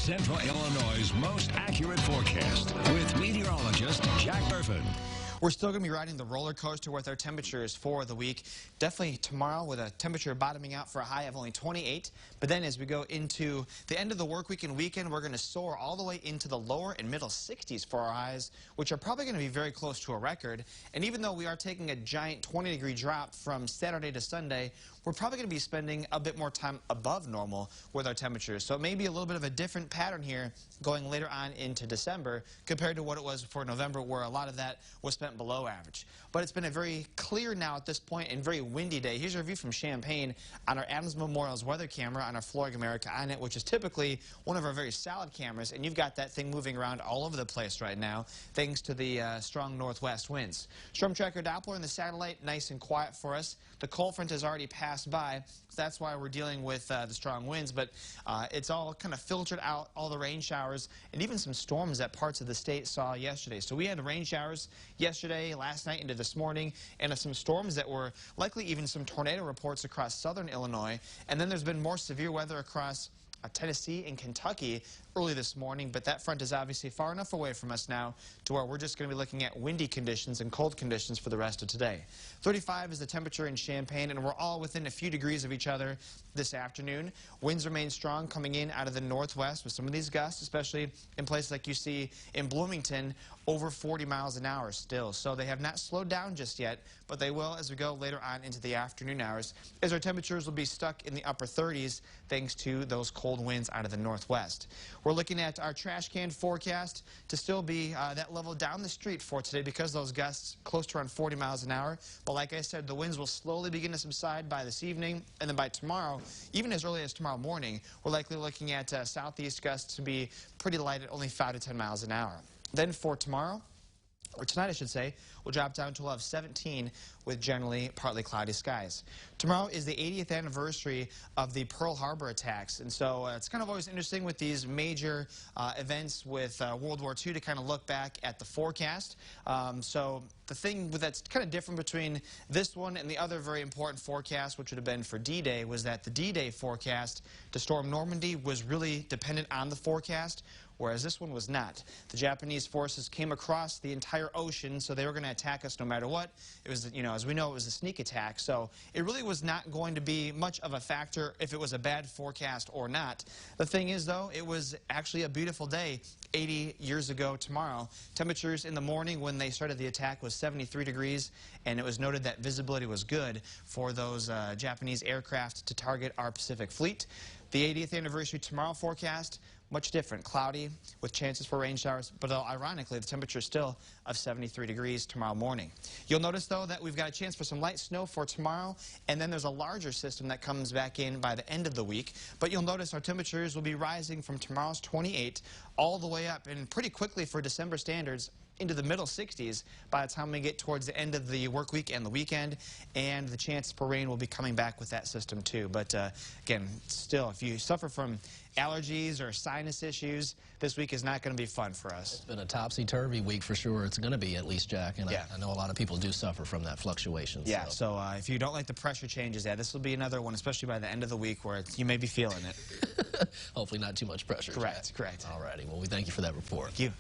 Central Illinois' most accurate forecast with meteorologist Jack Burfin. We're still going to be riding the roller coaster with our temperatures for the week. Definitely tomorrow with a temperature bottoming out for a high of only 28. But then as we go into the end of the work week and weekend, we're going to soar all the way into the lower and middle 60s for our highs, which are probably going to be very close to a record. And even though we are taking a giant 20-degree drop from Saturday to Sunday, we're probably going to be spending a bit more time above normal with our temperatures. So it may be a little bit of a different pattern here going later on into December compared to what it was for November, where a lot of that was spent below average. But it's been a very clear now at this point and very windy day. Here's a view from Champaign on our Adams Memorial's weather camera on our Flooring America on it, which is typically one of our very solid cameras, and you've got that thing moving around all over the place right now thanks to the strong northwest winds. Storm tracker Doppler in the satellite, nice and quiet for us. The cold front has already passed by, so that's why we're dealing with the strong winds, but it's all kind of filtered out, all the rain showers and even some storms that parts of the state saw yesterday. So we had rain showers yesterday, last night into this morning, and some storms that were likely even some tornado reports across southern Illinois. And then there's been more severe weather across Tennessee and Kentucky early this morning, but that front is obviously far enough away from us now to where we're just going to be looking at windy conditions and cold conditions for the rest of today. 35 is the temperature in Champaign, and we're all within a few degrees of each other this afternoon. Winds remain strong coming in out of the northwest with some of these gusts, especially in places like you see in Bloomington, over 40 miles an hour still. So they have not slowed down just yet, but they will as we go later on into the afternoon hours, as our temperatures will be stuck in the upper 30s thanks to those cold winds out of the northwest. We're looking at our trash can forecast to still be that level down the street for today because those gusts close to around 40 miles an hour. But like I said, the winds will slowly begin to subside by this evening, and then by tomorrow, even as early as tomorrow morning, we're likely looking at southeast gusts to be pretty light at only 5 to 10 miles an hour. Then for tomorrow, or tonight I should say, we'll drop down to a low of 17 with generally partly cloudy skies. Tomorrow is the 80th anniversary of the Pearl Harbor attacks, and so it's kind of always interesting with these major events with World War II to kind of look back at the forecast. So the thing that's kind of different between this one and the other very important forecast, which would have been for D-Day, was that the D-Day forecast to storm Normandy was really dependent on the forecast, whereas this one was not. The Japanese forces came across the entire ocean, so they were going to attack us no matter what. It was, you know, as we know, it was a sneak attack, so it really was not going to be much of a factor if it was a bad forecast or not. The thing is, though, it was actually a beautiful day 80 years ago tomorrow. Temperatures in the morning when they started the attack was 73 degrees, and it was noted that visibility was good for those Japanese aircraft to target our Pacific Fleet. The 80th anniversary tomorrow forecast, much different, cloudy with chances for rain showers, but ironically, the temperature is still of 73 degrees tomorrow morning. You'll notice, though, that we've got a chance for some light snow for tomorrow, and then there's a larger system that comes back in by the end of the week. But you'll notice our temperatures will be rising from tomorrow's 28 all the way up, and pretty quickly for December standards, into the middle 60s by the time we get towards the end of the work week and the weekend, and the chance for rain will be coming back with that system too. But again, still, if you suffer from allergies or sinus issues, this week is not going to be fun for us. It's been a topsy-turvy week for sure. It's going to be, at least, Jack, and yeah. I know a lot of people do suffer from that fluctuation. Yeah, so if you don't like the pressure changes, this will be another one, especially by the end of the week, where you may be feeling it. Hopefully not too much pressure. Correct, Jack. correct. All righty, well, we thank you for that report. Thank you.